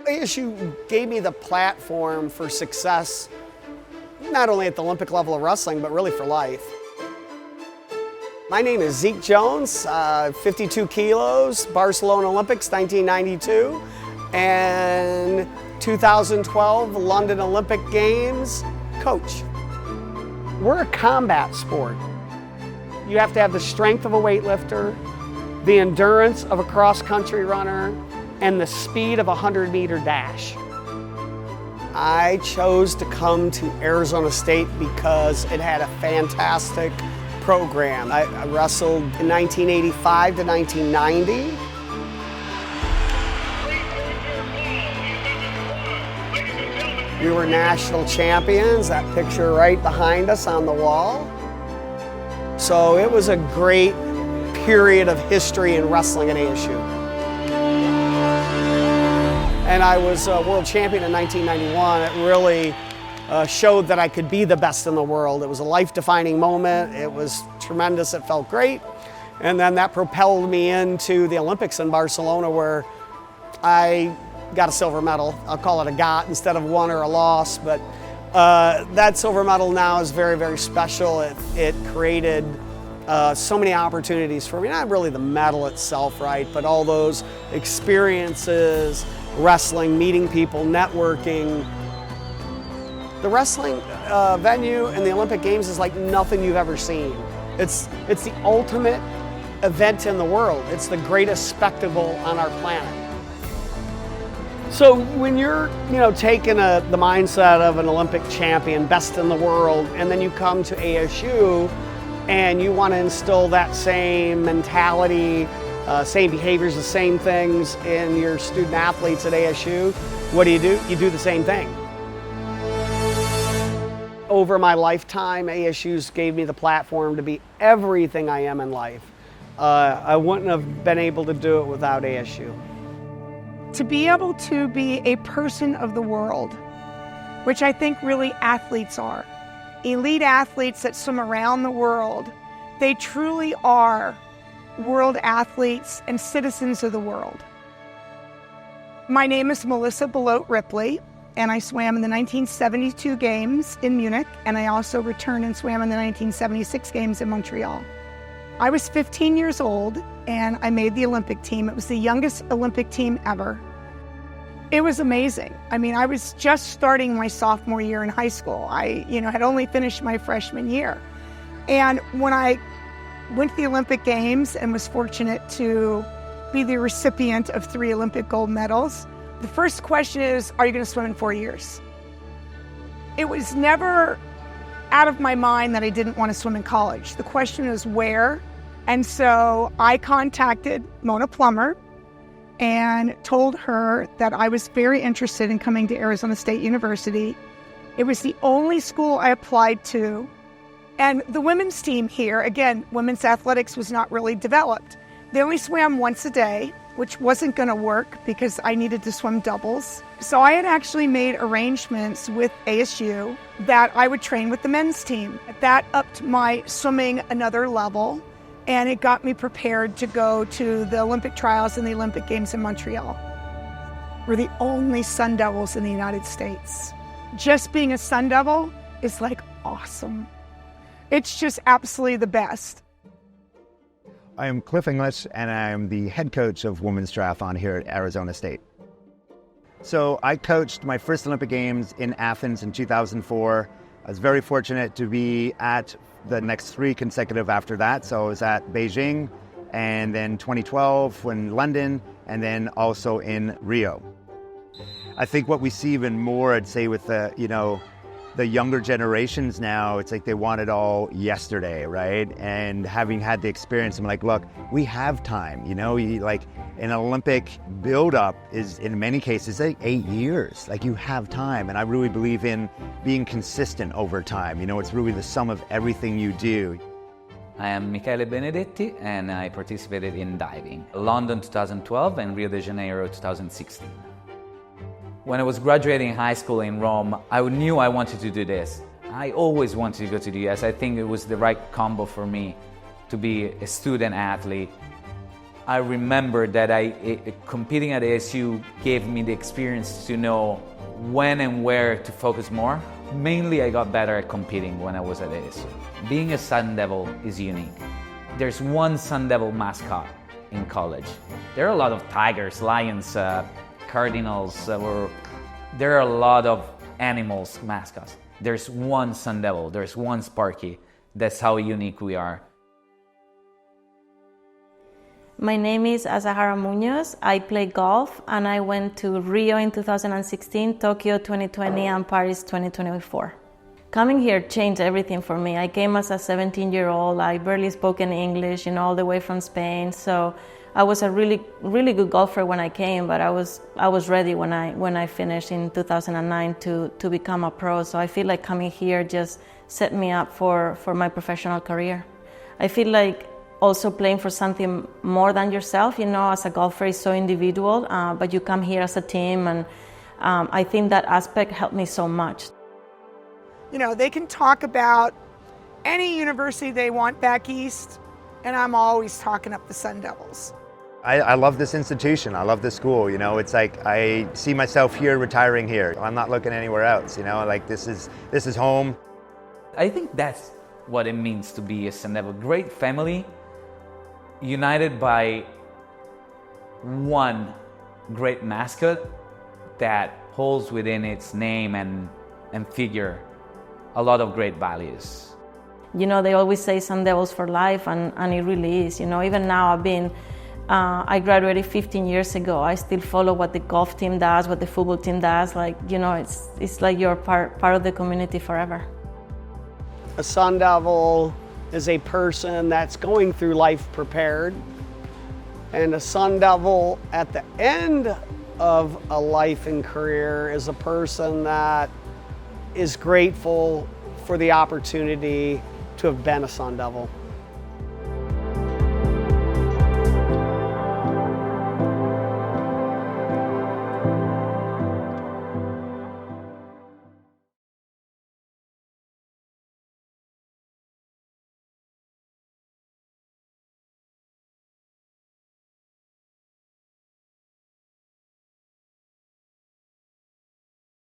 ASU gave me the platform for success, not only at the Olympic level of wrestling, but really for life. My name is Zeke Jones, 52 kilos, Barcelona Olympics, 1992, and 2012 London Olympic Games coach. We're a combat sport. You have to have the strength of a weightlifter, the endurance of a cross-country runner, and the speed of a 100-meter dash. I chose to come to Arizona State because it had a fantastic program. I wrestled in 1985 to 1990. We were national champions, that picture right behind us on the wall. So it was a great period of history in wrestling at ASU. And I was a world champion in 1991. It really showed that I could be the best in the world. It was a life-defining moment. It was tremendous. It felt great. And then that propelled me into the Olympics in Barcelona, where I got a silver medal. I'll call it a got instead of won or a loss, but that silver medal now is very, very special. It created so many opportunities for me, not really the medal itself, right, but all those experiences, wrestling, meeting people, networking. The wrestling venue and the Olympic Games is like nothing you've ever seen. It's the ultimate event in the world. It's the greatest spectacle on our planet. So when you're, taking the mindset of an Olympic champion, best in the world, and then you come to ASU and you want to instill that same mentality, same behaviors, the same things in your student athletes at ASU, what do? You do the same thing. Over my lifetime, ASU's gave me the platform to be everything I am in life. I wouldn't have been able to do it without ASU. To be able to be a person of the world, which I think really athletes are, elite athletes that swim around the world, they truly are world athletes and citizens of the world. My name is Melissa Belote Ripley, and I swam in the 1972 Games in Munich, and I also returned and swam in the 1976 Games in Montreal. I was 15 years old, and I made the Olympic team. It was the youngest Olympic team ever. It was amazing. I mean, I was just starting my sophomore year in high school. I, had only finished my freshman year. And when I went to the Olympic Games and was fortunate to be the recipient of 3 Olympic gold medals, the first question is, are you going to swim in 4 years? It was never out of my mind that I didn't want to swim in college. The question is where. And so I contacted Mona Plummer and told her that I was very interested in coming to Arizona State University. It was the only school I applied to. And the women's team here, again, women's athletics was not really developed. They only swam once a day, which wasn't going to work because I needed to swim doubles. So I had actually made arrangements with ASU that I would train with the men's team. That upped my swimming another level, and it got me prepared to go to the Olympic trials and the Olympic Games in Montreal. We're the only Sun Devils in the United States. Just being a Sun Devil is like awesome. It's just absolutely the best. I am Cliff English, and I am the head coach of women's triathlon here at Arizona State. So I coached my first Olympic Games in Athens in 2004. I was very fortunate to be at the next 3 consecutive after that. So I was at Beijing, and then 2012 in London, and then also in Rio. I think what we see even more, I'd say, with the younger generations now, it's like they want it all yesterday, right? And having had the experience, I'm like, look, we have time, like an Olympic buildup is in many cases like 8 years, like you have time. And I really believe in being consistent over time. It's really the sum of everything you do. I am Michele Benedetti, and I participated in diving, London 2012 and Rio de Janeiro 2016. When I was graduating high school in Rome, I knew I wanted to do this. I always wanted to go to the US. I think it was the right combo for me to be a student athlete I remember that competing at ASU gave me the experience to know when and where to focus more. Mainly, I got better at competing when I was at ASU. Being a Sun Devil is unique. There's one Sun Devil mascot in college. There are a lot of tigers, lions, cardinals, there are a lot of animals mascots. There's one Sun Devil, there's one Sparky. That's how unique we are. My name is Azahara Muñoz. I play golf and I went to Rio in 2016, Tokyo 2020 and Paris 2024. Coming here changed everything for me. I came as a 17-year-old. I barely spoke any English, all the way from Spain. So I was a really good golfer when I came, but I was ready when I finished in 2009 to become a pro. So I feel like coming here just set me up for my professional career. I feel like also playing for something more than yourself, as a golfer is so individual, but you come here as a team, and I think that aspect helped me so much. They can talk about any university they want back east, and I'm always talking up the Sun Devils. I love this institution. I love this school. It's like I see myself here, retiring here. I'm not looking anywhere else. Like this is home. I think that's what it means to be a Sun Devil. Great family, united by one great mascot that holds within its name and figure a lot of great values. They always say Sun Devils for life, and it really is. Even now I graduated 15 years ago. I still follow what the golf team does, what the football team does. It's like you're part of the community forever. A Sun Devil is a person that's going through life prepared, and a Sun Devil at the end of a life and career is a person that is grateful for the opportunity to have been a Sun Devil.